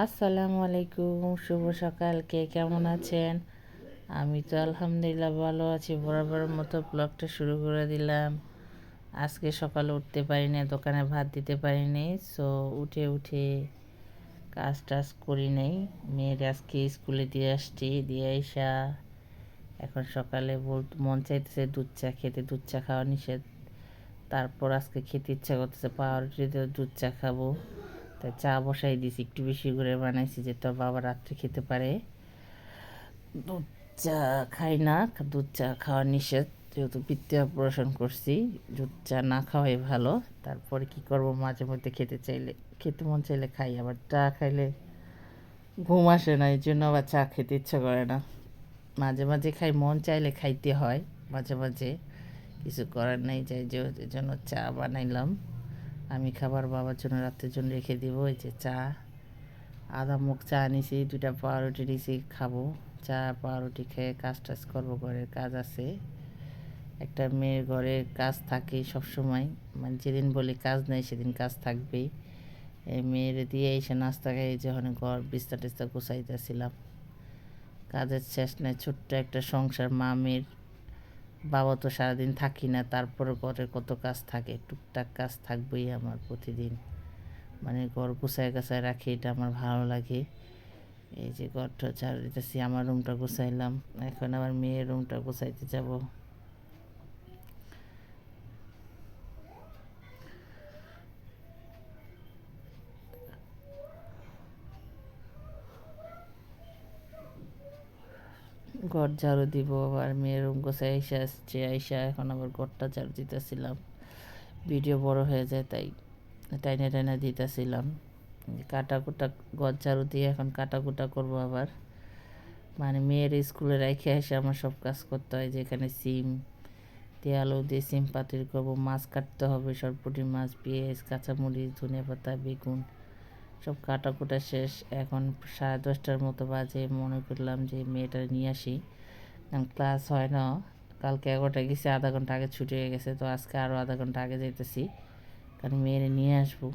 আসসালামু আলাইকুম, শুভ সকাল। কে কেমন আছেন? আমি তো আলহামদুলিল্লাহ ভালো আছি। বরাবরের মতো ব্লগটা শুরু করে দিলাম। আজকে সকালে উঠতে পারিনি, দোকানে ভাত দিতে পারিনি। সো উঠে কাজ টাজ করি নাই। মেয়ের আজকে স্কুলে দিয়ে আসছি, দিয়ে আইসা এখন সকালে মন চাইতেছে দুধ চা খেতে। দুধ চা খাওয়া নিষেধ, তারপর আজকে খেতে ইচ্ছা করতেছে পাউরুটি দিয়ে দুধ চা খাবো। তাই চা বসাই দিয়েছি, একটু বেশি করে বানাইছি যে তোর বাবা রাত্রে খেতে পারে। দুধ চা খাই না, দুধ চা খাওয়া নিষেধ, যেহেতু পিত্তে অপারেশন করছি। দুধ চা না খাওয়াই ভালো। তারপরে কি করব, মাঝে মধ্যে খেতে মন চাইলে খাই, আবার চা খাইলে ঘুম আসে না, এই জন্য আবার চা খেতে ইচ্ছা করে না। মাঝে মাঝে খাই, মন চাইলে খাইতে হয়। মাঝে মাঝে কিছু করার নেই, যাই যে এই জন্য চা বানাইলাম। আমি খাবার বাবার জন্য রাত্রের জন্য রেখে দিব। এই যে চা, আধা মুখ চা নিছি, 2টা পাউরুটি নিছি, খাবো। চা পাউরুটি খেয়ে কাজ টাজ করবো, ঘরের কাজ আছে। একটা মেয়ের ঘরের কাজ থাকেই সবসময়, মানে যেদিন বলি কাজ নেই সেদিন কাজ থাকবেই। এই মেয়ের দিয়ে এসে নাস্তা খাই, যখন ঘর বিস্তা টিস্তা গুছাইতেছিলাম। কাজের শেষ নেই, ছোট্ট একটা সংসার। মা মেয়ের বাবা তো সারাদিন থাকি না, তারপরে ঘরের কত কাজ থাকে, টুকটাক কাজ থাকবেই আমার প্রতিদিন। মানে ঘর গুছায় গাছায় রাখি, এটা আমার ভালো লাগে। এই যে ঘরটা ঝাড়ু দিতেছি, আমার রুমটা গুছাইলাম, এখন আবার মেয়ের রুমটা গুছাইতে যাব। ঘর ঝাড়ু দিব, আবার মেয়ের রুম গোছাই আইসা এখন আবার ঘরটা ঝাড়ু দিতেছিলাম। ভিডিও বড় হয়ে যায়, তাই টাইনে টাইনে দিতেছিলাম। কাটাকুটা ঘর ঝাড়ু দিয়ে এখন কাটাকুটা করবো আবার। মানে মেয়ের স্কুলে রেখে এসে আমার সব কাজ করতে হয়, যেখানে সিম দিয়ে আলু দিয়ে সিম পাতিল করবো, মাছ কাটতে হবে, সরপুঁটি মাছ, পেঁয়াজ, কাঁচামরিচ, ধনেপাতা, বেগুন সব কাটাকুটা শেষ। এখন 10:30টার মতো বাজে। মনে করলাম যে মেয়েটা নিয়ে আসি, কারণ ক্লাস হয় না। কালকে 11টায় গেছি, আধা ঘন্টা আগে ছুটি হয়ে গেছে, তো আজকে আরও আধা ঘন্টা আগে যাইতেছি, কারণ মেয়েরে নিয়ে আসবো।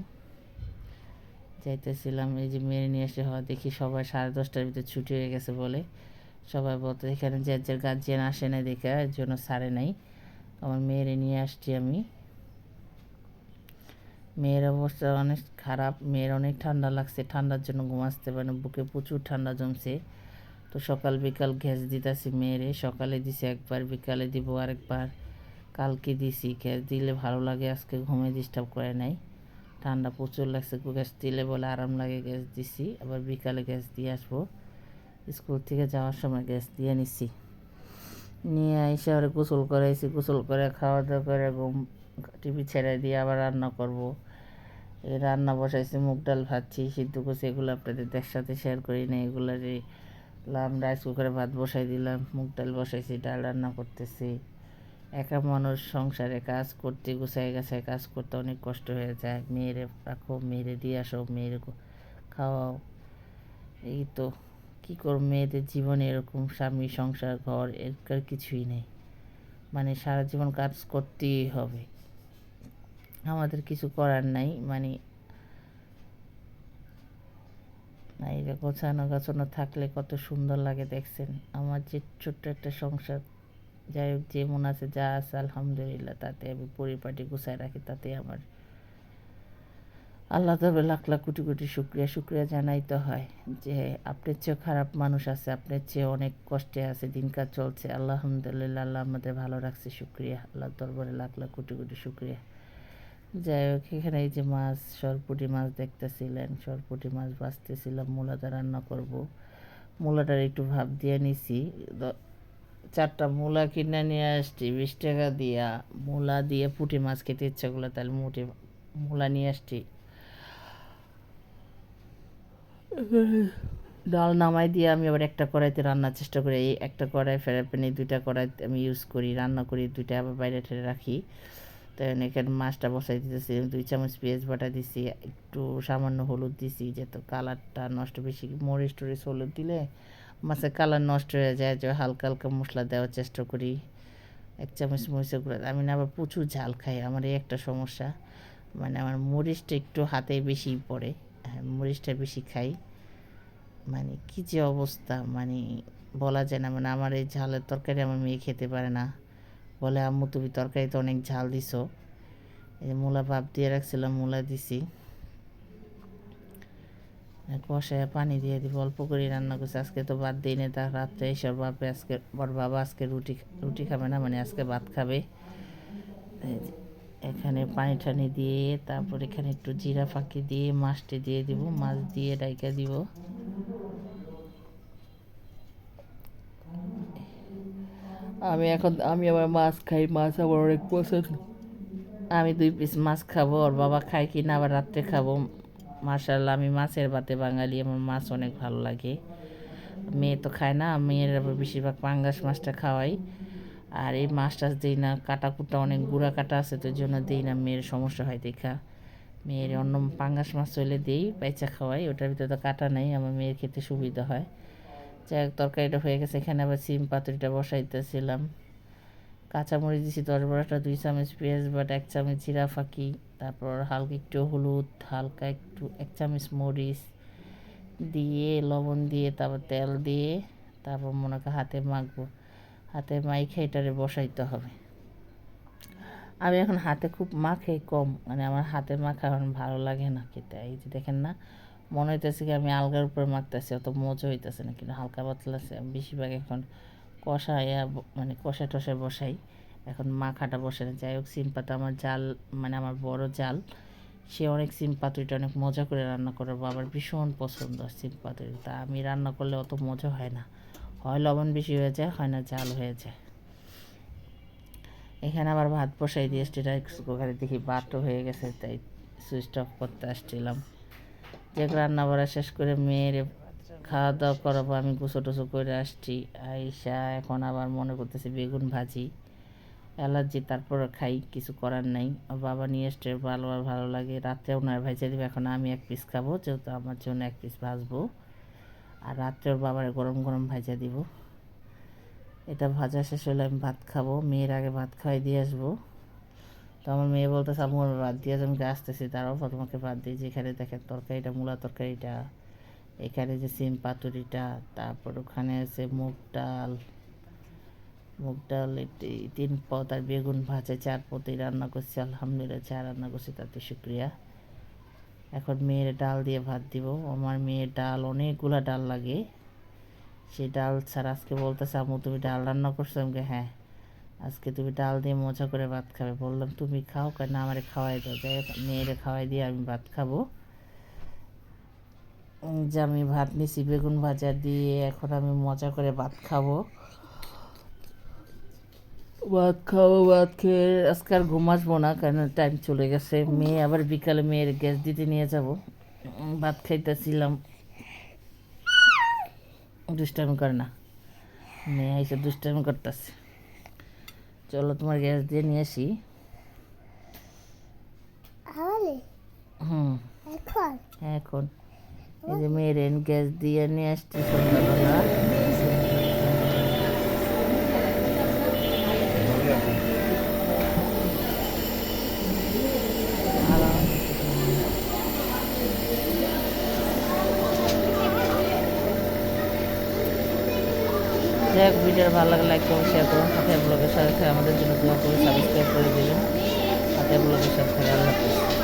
যাইতেছিলাম, এই যে মেয়েরে নিয়ে আসে, হয় দেখি সবাই 10:30টার ভিতরে ছুটি হয়ে গেছে বলে সবাই বলতে, এখানে যে গার্জিয়ান আসে নাই দেখে এর জন্য সারে নাই। আমার মেয়েরে নিয়ে আসছি আমি। মেয়ের অবস্থা অনেক খারাপ, মেয়ের অনেক ঠান্ডা লাগছে, ঠান্ডার জন্য ঘুম আসতে পারে না, বুকে প্রচুর ঠান্ডা জমছে। তো সকাল বিকাল গ্যাস দিতেছি মেয়েরে, সকালে দিছি একবার, বিকালে দিব আরেকবার। কালকে দিছি, গ্যাস দিলে ভালো লাগে, আজকে ঘুমে ডিস্টার্ব করে নাই। ঠান্ডা প্রচুর লাগছে, গ্যাস দিলে বলে আরাম লাগে, গ্যাস দিছি। আবার বিকালে গ্যাস দিয়ে আসবো, স্কুল থেকে যাওয়ার সময় গ্যাস দিয়ে নিছি। নিয়ে এসে আবার গোসল করাইছি, গোসল করে খাওয়া দাওয়া করে ঘুম, টিভি ছেড়ে দিয়ে আবার রান্না করব। এই রান্না বসাইছি, মুগ ডাল ভাজছি, সিদ্ধ করছি, এগুলো আপনাদের একসাথে শেয়ার করি না। এগুলো রাইস কুকারে ভাত বসাই দিলাম, মুগ ডাল বসাইছি, ডাল রান্না করতেছি। একা মানুষ, সংসারে কাজ করতে, গুছাই গাছায় কাজ করতে অনেক কষ্ট হয়ে যায়। মেয়েরে রাখো, মেয়েরে দিয়ে আসো, মেয়েরে খাওয়াও, এই তো কী করব। মেয়েদের জীবনে এরকম, স্বামী, সংসার, ঘর, এর কিছুই নেই। মানে সারা জীবন কাজ করতেই হবে, আমাদের কিছু করার নাই। মানে এটা গোছানো গাছানো থাকলে কত সুন্দর লাগে, দেখছেন আমার যে ছোট্ট একটা সংসার। যাই হোক, যেমন আছে যা আছে আলহামদুলিল্লাহ, তাতে আমি পরিপাটি গুছায় রাখি, তাতে আমার আল্লাহ তবে লাখ লাখ কোটি কোটি শুক্রিয়া জানাইতে হয় যে আপনার চেয়েও খারাপ মানুষ আছে, আপনার চেয়ে অনেক কষ্টে আছে, দিনকাল চলছে, আলহামদুলিল্লাহ আল্লাহ আমাদের ভালো রাখছে, শুক্রিয়া, আল্লাহ দরবারে লাখ লাখ কোটি কোটি শুক্রিয়া। যাই হোক, এখানে এই যে মাছ, সরপুঁটি মাছ দেখতেছিলেন, সরপুঁটি মাছ ভাজতেছিলাম, মূলাটা রান্না করব। মূলাটার একটু ভাপ দিয়ে নিছি, 4টা মূলা কিনে নিয়ে আসছি 20 টাকা দিয়া। মূলা দিয়ে পুঁটি মাছ খেতে ইচ্ছা করলো, তাহলে মূলা নিয়ে আসছি। ডাল নামাই দিয়ে আমি আবার একটা কড়াইতে রান্নার চেষ্টা করি। এই একটা কড়াই ফেরার পানি, 2টা কড়াই আমি ইউজ করি, রান্না করি, 2টা আবার বাইরে ঠেলে রাখি। তো এখানে মাছটা বসাই দিতেছি, 2 চামচ পেঁয়াজ বাটা দিছি, একটু সামান্য হলুদ দিছি, যাতে কালারটা নষ্ট, বেশি মরিচ টরিচ হলুদ দিলে মাছের কালার নষ্ট হয়ে যায়, যে হালকা হালকা মশলা দেওয়ার চেষ্টা করি। 1 চামচ মরিচের গুঁড়া, আমি না আবার প্রচুর ঝাল খাই, আমার এই একটা সমস্যা, মানে আমার মরিচটা একটু হাতে বেশি পড়ে, হ্যাঁ মরিচটা বেশি খাই। মানে কী যে অবস্থা, মানে বলা যায় না। মানে আমার এই ঝালের তরকারি আমার মেয়ে খেতে পারে না, বলে আম্মু তুমি তরকারিতে অনেক ঝাল দিছো। এই যে মূলা ভাপ দিয়ে রাখছিলাম, মূলা দিছি, কষায় পানি দিয়ে দিব। অল্প করে রান্না করছি, আজকে তো ভাত দিই না, তার রাত্রে এইসব বাপে আজকে বড় বাবা আজকে রুটি খাবে না, মানে আজকে ভাত খাবে। এখানে পানি টানি দিয়ে তারপর এখানে একটু জিরা ফাঁকি দিয়ে মাছটি দিয়ে দিব, মাছ দিয়ে ডাইকা দিব। আমি আবার মাছ খাই, মাছ আমার অনেক পছন্দ। আমি 2 পিস মাছ খাবো, ওর বাবা খায় কি না আবার রাত্রে খাবো। মাশাআল্লাহ, আমি মাছের ভাতে বাঙালি, আমার মাছ অনেক ভালো লাগে। মেয়ে তো খায় না, মেয়ের আবার বেশিরভাগ পাঙ্গাস মাছটা খাওয়াই। আর এই মাছ টাছ দিই না, কাটা কুটা অনেক গুঁড়া কাটা আছে, তো জন্য দিই না, মেয়ের সমস্যা হয় দেখা। মেয়ের অন্য পাঙ্গাস মাছ হইলে দিই, বাইচা খাওয়াই, ওটার ভিতরে তো কাটা নেই, আমার মেয়ের খেতে সুবিধা হয়। যাই হোক, তরকারিটা হয়ে গেছে। এখানে আবার সিম পাতুরিটা বসাইতেছিলাম। কাঁচামরিচ দিছি 10-12টা, 2 চামচ পেঁয়াজ বাটা, 1 চামচ জিরা ফাঁকি, তারপর হালকা একটু হলুদ, হালকা একটু 1 চামচ মরিচ দিয়ে, লবণ দিয়ে, তারপর তেল দিয়ে, তারপর মনে করি হাতে মাখবো। হাতে মাইখে এটারে বসাইতে হবে। আমি এখন হাতে খুব মাখে কম, মানে আমার হাতে মাখা এখন ভালো লাগে না খেতে। এই যে দেখেন না, মনে হইতেছে কি আমি আলগার উপরে মাখতেছি, অত মজা হইতেছে না, কিন্তু হালকা পাতলা আছে। বেশিরভাগ এখন কষাইয়া মানে কষায় টষায় বসাই, এখন মাখাটা বসে না। যাই হোক, সিম পাতা আমার জাল, মানে আমার বড় জাল, সে অনেক সিম পাতুরিটা অনেক মজা করে রান্না করে, বাবার ভীষণ পছন্দ সিম পাতুরি। তা আমি রান্না করলে অত মজা হয় না, হয় লবণ বেশি হয়ে যায়, হয় না জাল হয়ে যায়। এখানে আবার ভাত বসাই দিয়ে এসছি রাইস কুকারে, দেখি ভাতও হয়ে গেছে, তাই সুইচ অফ করতে আসছিলাম। যে রান্না বাড়া শেষ করে মেয়ের খাওয়া দাওয়া করাবো, আমি গোসল টোসো করে আসছি। আইসা এখন আবার মনে করতেছি বেগুন ভাজি, অ্যালার্জি, তারপর খাই, কিছু করার নাই। বাবা নিয়ে এসছে, ভালো আর ভালো লাগে। রাত্রে ওনার ভাইজা দিবে, এখন আমি 1 পিস খাবো, যেহেতু আমার জন্য 1 পিস ভাজবো, আর রাত্রে ওর বাবার গরম গরম ভাজা দিব। এটা ভাজা শেষ হলে আমি ভাত খাবো, মেয়ের আগে ভাত খাওয়াই দিয়ে আসবো। তো আমার মেয়ে বলতেছে আম্মু আমি ভাত দিয়ে আমি আসতেছি, তারাও তোমাকে ভাত দিয়েছি। এখানে দেখেন তরকারিটা, মূলা তরকারিটা, এখানে যে সিম পাতুরিটা, তারপর ওখানে আছে মুগ ডাল 3 পদ, আর বেগুন ভাজা 4 পদই রান্না করছি। আলহামদুলিল্লাহ, যা রান্না করছি তাতে শুক্রিয়া। এখন মেয়ের ডাল দিয়ে ভাত দিব। আমার মেয়ের ডাল, অনেকগুলা ডাল লাগে, সেই ডাল ছাড়া আজকে বলতেছে আম্মু তুমি ডাল রান্না করছো। আমাকে হ্যাঁ, আজকে তুমি ডাল দিয়ে মজা করে ভাত খাবে। বললাম তুমি খাও, কেন আমারে খাওয়াই দাও। যাই হোক, মেয়েরে খাওয়াই দিয়ে আমি ভাত খাবো। যে আমি ভাত নিছি বেগুন ভাজা দিয়ে, এখন আমি মজা করে ভাত খাবো। ভাত খেয়ে আজকে আর ঘুম আসবো না, কারণ টাইম চলে গেছে। মেয়ে আবার বিকালে মেয়ের গ্যাস দিতে নিয়ে যাব। ভাত খাইতেছিলাম, দুষ্টামি করে না, মেয়ে এসে দুষ্টামি করতেছে। চলো তোমার গ্যাস দিয়ে নিয়ে আসি। এখন এই যে মেয়ের গ্যাস দিয়ে নিয়ে আসছি সন্ধ্যাবেলা। যাই হোক, ভিডিও ভালো লাগলে লাইক করুন, শেয়ার করুন, হাতে ব্লগের সাথে আমাদের জন্য দোয়া করে সাবস্ক্রাইব করে দেবেন। হাতে ব্লগের সাথে আল্লাহ হাফেজ।